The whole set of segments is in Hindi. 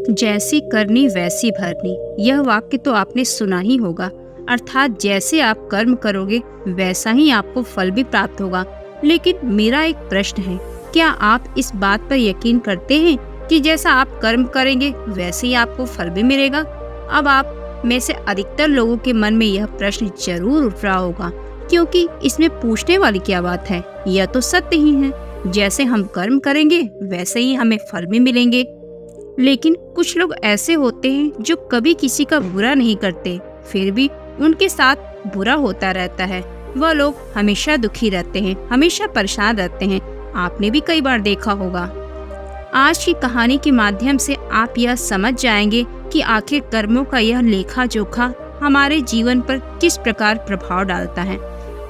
जैसी करनी वैसी भरनी, यह वाक्य तो आपने सुना ही होगा। अर्थात जैसे आप कर्म करोगे वैसा ही आपको फल भी प्राप्त होगा। लेकिन मेरा एक प्रश्न है, क्या आप इस बात पर यकीन करते हैं कि जैसा आप कर्म करेंगे वैसे ही आपको फल भी मिलेगा? अब आप में से अधिकतर लोगों के मन में यह प्रश्न जरूर उठ रहा होगा, क्योंकि इसमें पूछने वाली क्या बात है, यह तो सत्य ही है। जैसे हम कर्म करेंगे वैसे ही हमें फल भी मिलेंगे। लेकिन कुछ लोग ऐसे होते हैं जो कभी किसी का बुरा नहीं करते, फिर भी उनके साथ बुरा होता रहता है। वह लोग हमेशा दुखी रहते हैं, हमेशा परेशान रहते हैं। आपने भी कई बार देखा होगा। आज की कहानी के माध्यम से आप यह समझ जाएंगे कि आखिर कर्मों का यह लेखा जोखा हमारे जीवन पर किस प्रकार प्रभाव डालता है।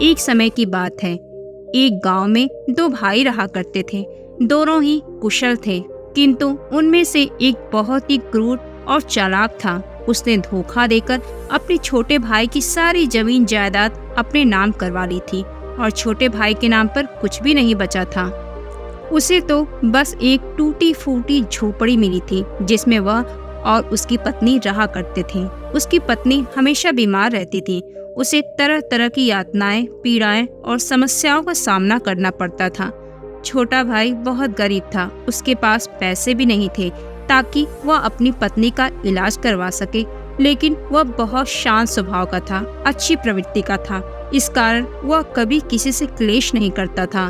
एक समय की बात है, एक गांव में दो भाई रहा करते थे। दोनों ही कुशल थे, किंतु उनमें से एक बहुत ही क्रूर और चालाक था। उसने धोखा देकर अपने छोटे भाई की सारी जमीन जायदाद अपने नाम करवा ली थी और छोटे भाई के नाम पर कुछ भी नहीं बचा था। उसे तो बस एक टूटी फूटी झोपड़ी मिली थी जिसमें वह और उसकी पत्नी रहा करते थे। उसकी पत्नी हमेशा बीमार रहती थी। उसे तरह तरह की यातनाएं, पीड़ाएं और समस्याओं का सामना करना पड़ता था। छोटा भाई बहुत गरीब था, उसके पास पैसे भी नहीं थे ताकि वह अपनी पत्नी का इलाज करवा सके। लेकिन वह बहुत शांत स्वभाव का था, अच्छी प्रवृत्ति का था। इस कारण वह कभी किसी से क्लेश नहीं करता था।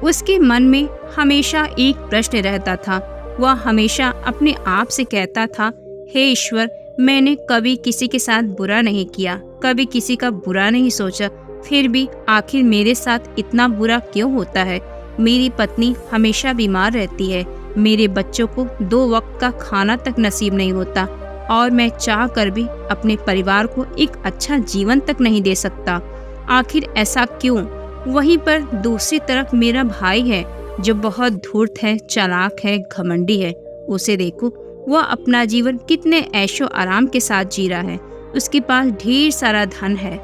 उसके मन में हमेशा एक प्रश्न रहता था। वह हमेशा अपने आप से कहता था, हे ईश्वर, मैंने कभी किसी के साथ बुरा नहीं किया, कभी किसी का बुरा नहीं सोचा, फिर भी आखिर मेरे साथ इतना बुरा क्यों होता है? मेरी पत्नी हमेशा बीमार रहती है, मेरे बच्चों को 2 वक्त का खाना तक नसीब नहीं होता और मैं चाह कर भी अपने परिवार को एक अच्छा जीवन तक नहीं दे सकता। आखिर ऐसा क्यों? वहीं पर दूसरी तरफ मेरा भाई है जो बहुत धूर्त है, चालाक है, घमंडी है। उसे देखो, वह अपना जीवन कितने ऐशो आराम के साथ जी रहा है। उसके पास ढेर सारा धन है।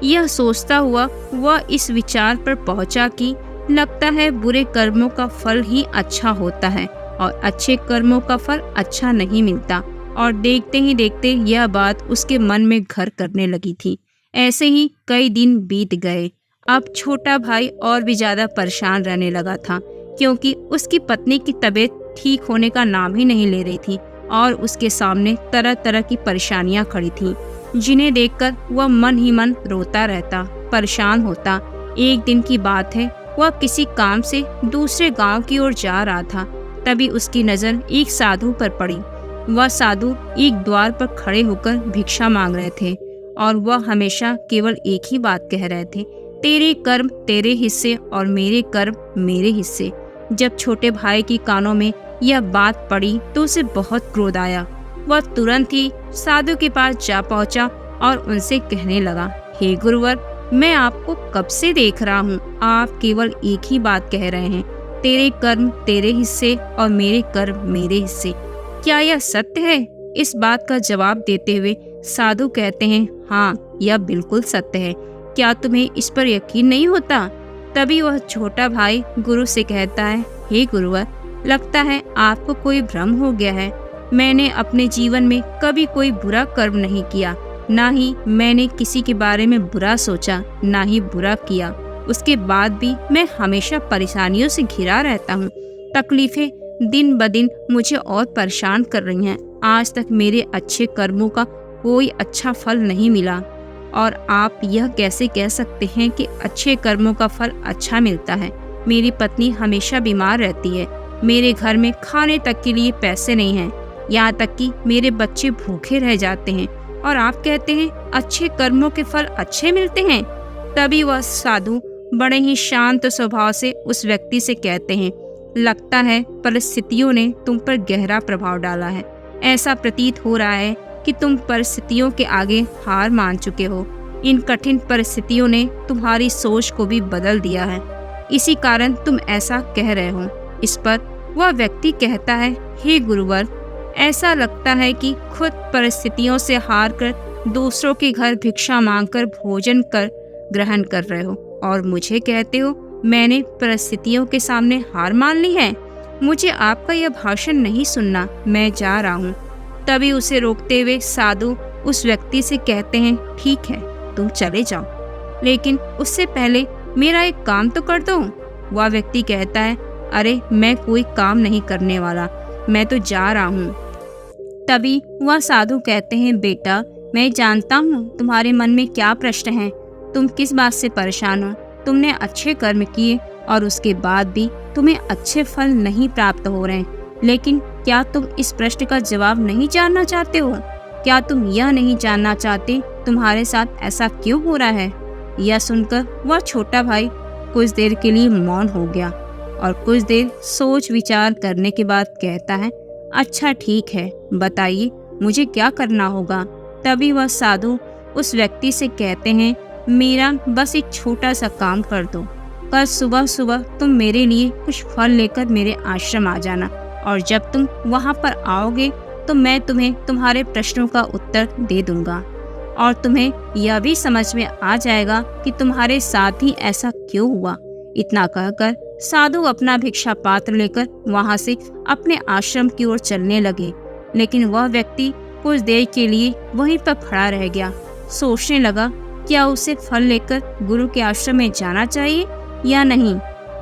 यह सोचता हुआ वह इस विचार पर पहुंचा कि लगता है बुरे कर्मों का फल ही अच्छा होता है और अच्छे कर्मों का फल अच्छा नहीं मिलता। और देखते ही देखते यह बात उसके मन में घर करने लगी थी। ऐसे ही कई दिन बीत गए। अब छोटा भाई और भी ज्यादा परेशान रहने लगा था, क्योंकि उसकी पत्नी की तबीयत ठीक होने का नाम ही नहीं ले रही थी और उसके सामने तरह तरह की परेशानियां खड़ी थीं, जिन्हें देखकर वह मन ही मन रोता रहता, परेशान होता। एक दिन की बात है, वह किसी काम से दूसरे गांव की ओर जा रहा था। तभी उसकी नजर एक साधु पर पड़ी। वह साधु एक द्वार पर खड़े होकर भिक्षा मांग रहे थे और वह हमेशा केवल एक ही बात कह रहे थे, तेरे कर्म तेरे हिस्से और मेरे कर्म मेरे हिस्से। जब छोटे भाई की कानों में यह बात पड़ी तो उसे बहुत क्रोध आया। वह तुरंत ही साधु के पास जा पहुंचा और उनसे कहने लगा, हे गुरुवर, मैं आपको कब से देख रहा हूँ, आप केवल एक ही बात कह रहे हैं, तेरे कर्म तेरे हिस्से और मेरे कर्म मेरे हिस्से। क्या यह सत्य है? इस बात का जवाब देते हुए साधु कहते हैं, हाँ, यह बिल्कुल सत्य है। क्या तुम्हें इस पर यकीन नहीं होता? तभी वह छोटा भाई गुरु से कहता है, हे गुरुवर, लगता है आपको कोई भ्रम हो गया है। मैंने अपने जीवन में कभी कोई बुरा कर्म नहीं किया, ना ही मैंने किसी के बारे में बुरा सोचा, ना ही बुरा किया। उसके बाद भी मैं हमेशा परेशानियों से घिरा रहता हूँ। तकलीफें दिन ब दिन मुझे और परेशान कर रही हैं। आज तक मेरे अच्छे कर्मों का कोई अच्छा फल नहीं मिला और आप यह कैसे कह सकते हैं कि अच्छे कर्मों का फल अच्छा मिलता है? मेरी पत्नी हमेशा बीमार रहती है, मेरे घर में खाने तक के लिए पैसे नहीं हैं, यहाँ तक कि मेरे बच्चे भूखे रह जाते हैं और आप कहते हैं अच्छे कर्मों के फल अच्छे मिलते हैं। तभी वह साधु बड़े ही शांत स्वभाव से उस व्यक्ति से कहते हैं, लगता है परिस्थितियों ने तुम पर गहरा प्रभाव डाला है। ऐसा प्रतीत हो रहा है कि तुम परिस्थितियों के आगे हार मान चुके हो। इन कठिन परिस्थितियों ने तुम्हारी सोच को भी बदल दिया है, इसी कारण तुम ऐसा कह रहे हो। इस पर वह व्यक्ति कहता है, हे गुरुवर, ऐसा लगता है कि खुद परिस्थितियों से हार कर दूसरों के घर भिक्षा मांगकर भोजन कर ग्रहण कर रहे हो और मुझे कहते हो मैंने परिस्थितियों के सामने हार मान ली है। मुझे आपका यह भाषण नहीं सुनना, मैं जा रहा हूँ। तभी उसे रोकते हुए साधु उस व्यक्ति से कहते हैं, ठीक है, तुम चले जाओ, लेकिन उससे पहले मेरा एक काम तो कर दो। वह व्यक्ति कहता है, अरे मैं कोई काम नहीं करने वाला, मैं तो जा रहा हूँ। तभी वह साधु कहते हैं, बेटा मैं जानता हूँ तुम्हारे मन में क्या प्रश्न है, तुम किस बात से परेशान हो। तुमने अच्छे कर्म किए और उसके बाद भी तुम्हें अच्छे फल नहीं प्राप्त हो रहे हैं, लेकिन क्या तुम इस प्रश्न का जवाब नहीं जानना चाहते हो? क्या तुम यह नहीं जानना चाहते तुम्हारे साथ ऐसा क्यों हो रहा है? यह सुनकर वह छोटा भाई कुछ देर के लिए मौन हो गया और कुछ देर सोच विचार करने के बाद कहता है, अच्छा ठीक है, बताइए मुझे क्या करना होगा। तभी वह साधु उस व्यक्ति से कहते हैं, मेरा बस एक छोटा सा काम कर दो। कल सुबह सुबह तुम मेरे लिए कुछ फल लेकर मेरे आश्रम आ जाना, और जब तुम वहाँ पर आओगे तो मैं तुम्हें तुम्हारे प्रश्नों का उत्तर दे दूंगा और तुम्हें यह भी समझ में आ जाएगा कि तुम्हारे साथ ही ऐसा क्यों हुआ। इतना कहकर साधु अपना भिक्षा पात्र लेकर वहाँ से अपने आश्रम की ओर चलने लगे, लेकिन वह व्यक्ति कुछ देर के लिए वहीं पर खड़ा रह गया। सोचने लगा, क्या उसे फल लेकर गुरु के आश्रम में जाना चाहिए या नहीं।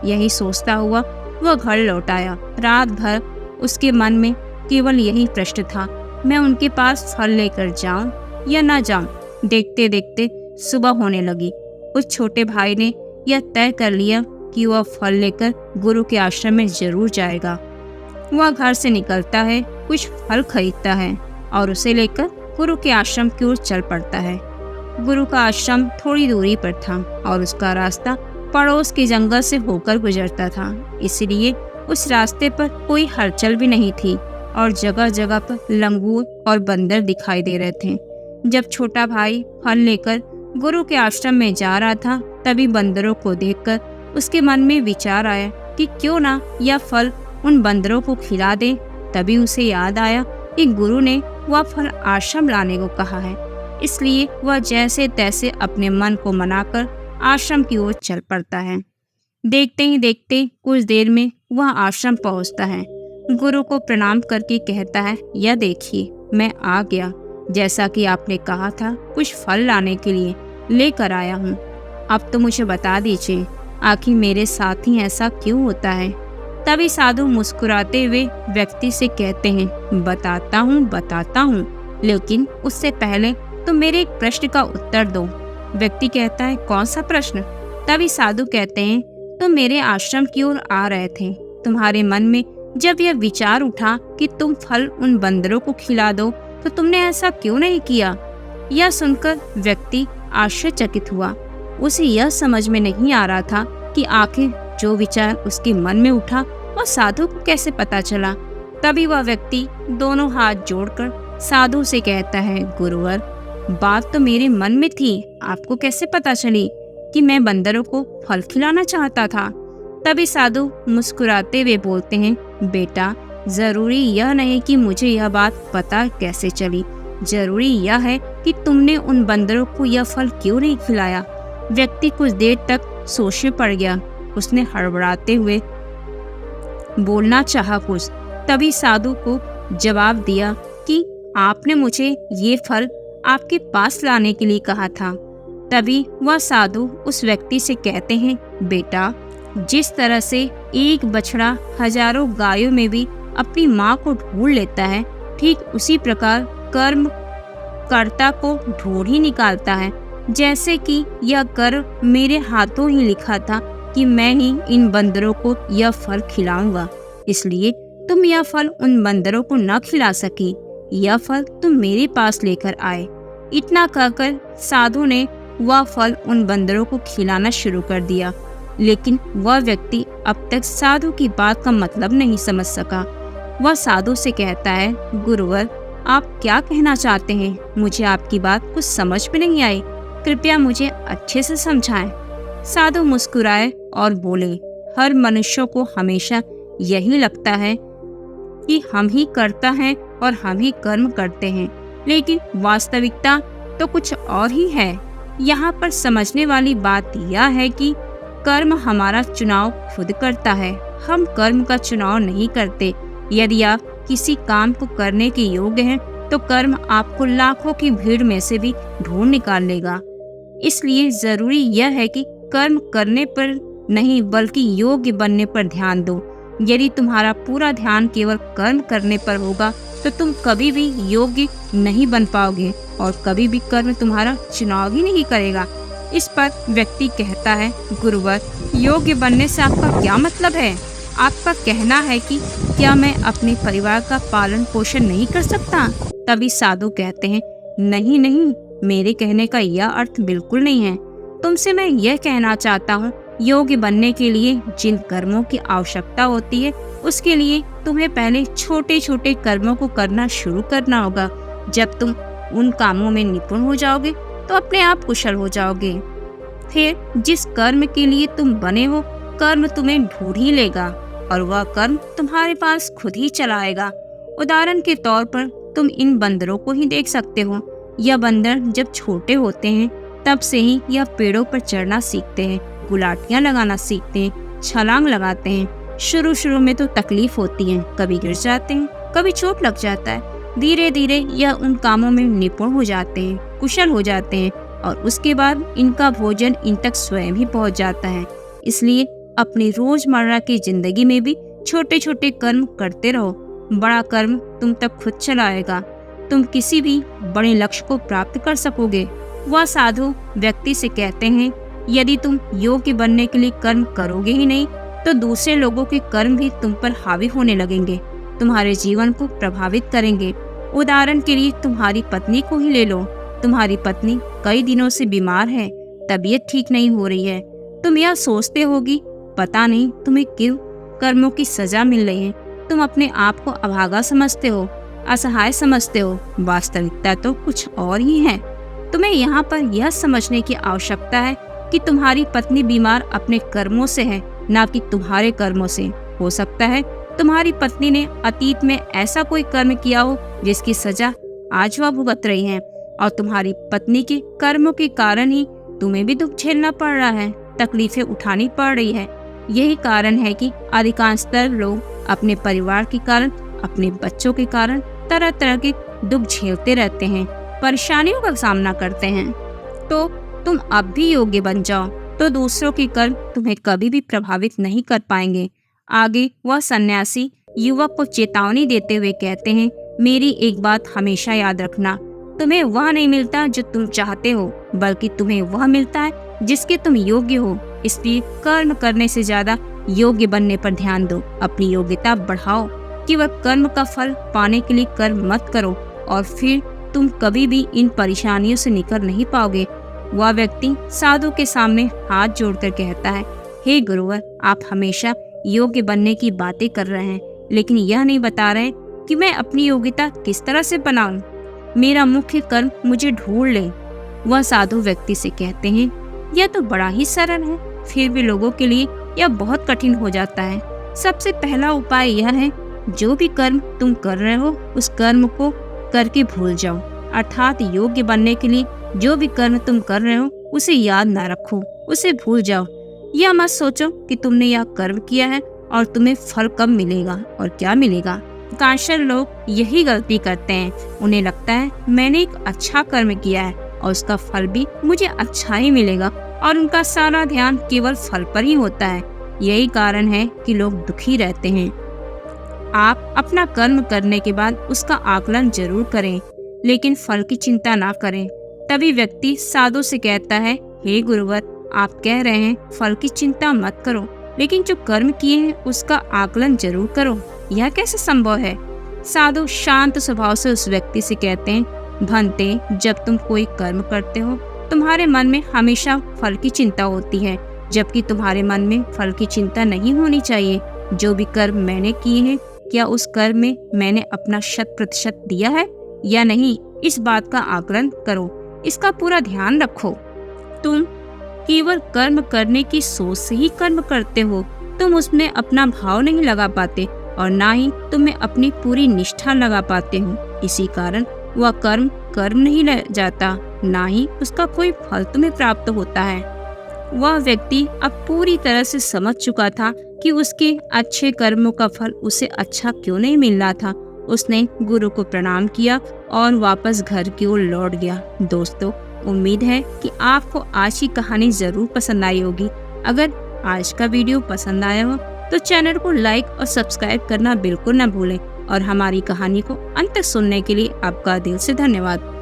यही सोचता हुआ वह घर लौट आया। रात भर उसके मन में केवल यही प्रश्न था, मैं उनके पास फल लेकर जाऊं या ना जाऊं। देखते देखते सुबह होने लगी। उस छोटे भाई ने यह तय कर लिया कि वह फल लेकर गुरु के आश्रम में जरूर जाएगा। वह घर से निकलता है, कुछ फल खरीदता है और उसे लेकर गुरु के आश्रम की ओर चल पड़ता है। गुरु का आश्रम थोड़ी दूरी पर था और उसका रास्ता पड़ोस के जंगल से होकर गुजरता था, इसलिए उस रास्ते पर कोई हलचल भी नहीं थी और जगह जगह पर लंगूर और बंदर दिखाई दे रहे थे। जब छोटा भाई फल लेकर गुरु के आश्रम में जा रहा था, तभी बंदरों को देखकर उसके मन में विचार आया कि क्यों ना यह फल उन बंदरों को खिला दे। तभी उसे याद आया कि गुरु ने वह फल आश्रम लाने को कहा है, इसलिए वह जैसे तैसे अपने मन को मनाकर आश्रम की ओर चल पड़ता है। देखते ही देखते कुछ देर में वह आश्रम पहुंचता है। गुरु को प्रणाम करके कहता है, यह देखिए मैं आ गया, जैसा कि आपने कहा था कुछ फल लाने के लिए लेकर आया हूँ। अब तो मुझे बता दीजिए आखिर मेरे साथ ही ऐसा क्यों होता है। तभी साधु मुस्कुराते हुए व्यक्ति से कहते हैं, बताता हूँ, लेकिन उससे पहले तो मेरे एक प्रश्न का उत्तर दो। व्यक्ति कहता है, कौन सा प्रश्न? तभी साधु कहते हैं, तुम मेरे आश्रम की ओर आ रहे थे, तुम्हारे मन में जब यह विचार उठा कि तुम फल उन बंदरों को खिला दो, तो तुमने ऐसा क्यों नहीं किया? यह सुनकर व्यक्ति आश्चर्यचकित हुआ। उसे यह समझ में नहीं आ रहा था कि आखिर जो विचार उसके मन में उठा वह साधु को कैसे पता चला। तभी वह व्यक्ति दोनों हाथ जोड़कर साधु से कहता है, गुरुवर, बात तो मेरे मन में थी, आपको कैसे पता चली कि मैं बंदरों को फल खिलाना चाहता था? तभी साधु मुस्कुराते हुए बोलते हैं, बेटा, जरूरी यह नहीं कि मुझे यह बात पता कैसे चली, जरूरी यह है कि तुमने उन बंदरों को यह फल क्यों नहीं खिलाया। व्यक्ति कुछ देर तक सोच में पड़ गया। उसने हड़बड़ाते हुए बोलना चाहा कुछ, तभी साधु को जवाब दिया कि आपने मुझे ये फल आपके पास लाने के लिए कहा था। तभी वह साधु उस व्यक्ति से कहते हैं, बेटा, जिस तरह से एक बछड़ा हजारों गायों में भी अपनी माँ को ढूंढ लेता है, ठीक उसी प्रकार कर्म कर्ता को ढूंढ ही निकालता है। जैसे कि यह कर्म मेरे हाथों ही लिखा था कि मैं ही इन बंदरों को यह फल खिलाऊंगा, इसलिए तुम यह फल उन बंदरों को न खिला सकी, यह फल तुम मेरे पास लेकर आए। इतना कहकर साधु ने वह फल उन बंदरों को खिलाना शुरू कर दिया, लेकिन वह व्यक्ति अब तक साधु की बात का मतलब नहीं समझ सका। वह साधु से कहता है, गुरुवर, आप क्या कहना चाहते हैं? मुझे आपकी बात कुछ समझ में नहीं आई, कृपया मुझे अच्छे से समझाएं। साधु मुस्कुराए और बोले, हर मनुष्य को हमेशा यही लगता है कि हम ही करता है और हम ही कर्म करते हैं, लेकिन वास्तविकता तो कुछ और ही है। यहाँ पर समझने वाली बात यह है कि कर्म हमारा चुनाव खुद करता है हम कर्म का चुनाव नहीं करते। यदि आप किसी काम को करने के योग्य हैं, तो कर्म आपको लाखों की भीड़ में से भी ढूंढ निकाल लेगा। इसलिए जरूरी यह है कि कर्म करने पर नहीं बल्कि योग्य बनने पर ध्यान दो। यदि तुम्हारा पूरा ध्यान केवल कर्म करने पर होगा तो तुम कभी भी योग्य नहीं बन पाओगे और कभी भी कर्म तुम्हारा चुनाव ही नहीं करेगा। इस पर व्यक्ति कहता है, गुरुवर, योग्य बनने से आपका क्या मतलब है? आपका कहना है कि क्या मैं अपने परिवार का पालन पोषण नहीं कर सकता? तभी साधु कहते हैं, नहीं नहीं, मेरे कहने का यह अर्थ बिल्कुल नहीं है। तुमसे मैं यह कहना चाहता हूँ, योग्य बनने के लिए जिन कर्मों की आवश्यकता होती है उसके लिए तुम्हें पहले छोटे छोटे कर्मों को करना शुरू करना होगा। जब तुम उन कामों में निपुण हो जाओगे तो अपने आप कुशल हो जाओगे। फिर जिस कर्म के लिए तुम बने हो, कर्म तुम्हें ढूंढ ही लेगा और वह कर्म तुम्हारे पास खुद ही चला आएगा। उदाहरण के तौर पर तुम इन बंदरों को ही देख सकते हो। यह बंदर जब छोटे होते हैं तब से ही यह पेड़ों पर चढ़ना सीखते हैं, गुलाटियां लगाना सीखते हैं, छलांग लगाते हैं। शुरू में तो तकलीफ होती है, कभी गिर जाते हैं, कभी चोट लग जाता है। धीरे धीरे यह उन कामों में निपुण हो जाते हैं, कुशल हो जाते हैं और उसके बाद इनका भोजन इन तक स्वयं ही पहुंच जाता है। इसलिए अपनी रोजमर्रा की जिंदगी में भी छोटे छोटे कर्म करते रहो। बड़ा कर्म तुम तक खुद चलाएगा। तुम किसी भी बड़े लक्ष्य को प्राप्त कर सकोगे। वह साधु व्यक्ति से कहते हैं, यदि तुम योग्य बनने के लिए कर्म करोगे ही नहीं तो दूसरे लोगों के कर्म भी तुम पर हावी होने लगेंगे, तुम्हारे जीवन को प्रभावित करेंगे। उदाहरण के लिए तुम्हारी पत्नी को ही ले लो। तुम्हारी पत्नी कई दिनों से बीमार है, तबीयत ठीक नहीं हो रही है। तुम यह सोचते होगी, पता नहीं तुम्हें क्यों कर्मों की सजा मिल रही है। तुम अपने आप को अभागा समझते हो, असहाय समझते हो। वास्तविकता तो कुछ और ही है। तुम्हें यहाँ पर यह समझने की आवश्यकता है कि तुम्हारी पत्नी बीमार अपने कर्मों से है, ना कि तुम्हारे कर्मों से। हो सकता है तुम्हारी पत्नी ने अतीत में ऐसा कोई कर्म किया हो जिसकी सजा आज वह भुगत रही है और तुम्हारी पत्नी के कर्मों के कारण ही तुम्हें भी दुख झेलना पड़ रहा है, तकलीफें उठानी पड़ रही है। यही कारण है कि अधिकांशतर लोग अपने परिवार के कारण, अपने बच्चों के कारण तरह तरह के दुख झेलते रहते हैं, परेशानियों का सामना करते हैं। तो तुम अब भी योग्य बन जाओ तो दूसरों के कर्म तुम्हें कभी भी प्रभावित नहीं कर पाएंगे। आगे वह सन्यासी युवक को चेतावनी देते हुए कहते हैं, मेरी एक बात हमेशा याद रखना, तुम्हें वह नहीं मिलता जो तुम चाहते हो, बल्कि तुम्हें वह मिलता है जिसके तुम योग्य हो। इसलिए कर्म करने से ज्यादा योग्य बनने पर ध्यान दो। अपनी योग्यता बढ़ाओ। केवल कर्म का फल पाने के लिए कर्म मत करो और फिर तुम कभी भी इन परेशानियों से निकल नहीं पाओगे। वह व्यक्ति साधु के सामने हाथ जोड़कर कहता है, हे गुरुवर, आप हमेशा योग्य बनने की बातें कर रहे हैं, लेकिन यह नहीं बता रहे कि मैं अपनी योग्यता किस तरह से बनाऊं। मेरा मुख्य कर्म मुझे ढूंढ ले। वह साधु व्यक्ति से कहते हैं, यह तो बड़ा ही सरल है, फिर भी लोगों के लिए यह बहुत कठिन हो जाता है। सबसे पहला उपाय यह है, जो भी कर्म तुम कर रहे हो उस कर्म को करके भूल जाओ। अर्थात योग्य बनने के लिए जो भी कर्म तुम कर रहे हो उसे याद ना रखो, उसे भूल जाओ। यह मत सोचो कि तुमने यह कर्म किया है और तुम्हें फल कब मिलेगा और क्या मिलेगा। अधिकांश लोग यही गलती करते हैं। उन्हें लगता है मैंने एक अच्छा कर्म किया है और उसका फल भी मुझे अच्छा ही मिलेगा और उनका सारा ध्यान केवल फल पर ही होता है। यही कारण है कि लोग दुखी रहते हैं। आप अपना कर्म करने के बाद उसका आकलन जरूर करें, लेकिन फल की चिंता ना करें। तभी व्यक्ति साधु से कहता है, हे गुरुवर, आप कह रहे हैं फल की चिंता मत करो, लेकिन जो कर्म किए हैं उसका आकलन जरूर करो। यह कैसे संभव है? साधु शांत स्वभाव से उस व्यक्ति से कहते हैं, भंते, जब तुम कोई कर्म करते हो तुम्हारे मन में हमेशा फल की चिंता होती है, जबकि तुम्हारे मन में फल की चिंता नहीं होनी चाहिए। जो भी कर्म मैंने किए हैं, क्या उस कर्म में मैंने अपना 100% दिया है या नहीं, इस बात का आकलन करो। इसका पूरा ध्यान रखो। तुम केवल कर्म करने की सोच से ही कर्म करते हो। तुम उसमें अपना भाव नहीं लगा पाते और ना ही तुम्हें अपनी पूरी निष्ठा लगा पाते हो। इसी कारण वह कर्म कर्म नहीं रह जाता, ना ही उसका कोई फल तुम्हें प्राप्त होता है। वह व्यक्ति अब पूरी तरह से समझ चुका था कि उसके अच्छे कर्मों का फल उसे अच्छा क्यों नहीं मिल रहा था। उसने गुरु को प्रणाम किया और वापस घर की ओर लौट गया। दोस्तों, उम्मीद है कि आपको आज की कहानी जरूर पसंद आई होगी। अगर आज का वीडियो पसंद आया हो तो चैनल को लाइक और सब्सक्राइब करना बिल्कुल न भूलें और हमारी कहानी को अंत तक सुनने के लिए आपका दिल से धन्यवाद।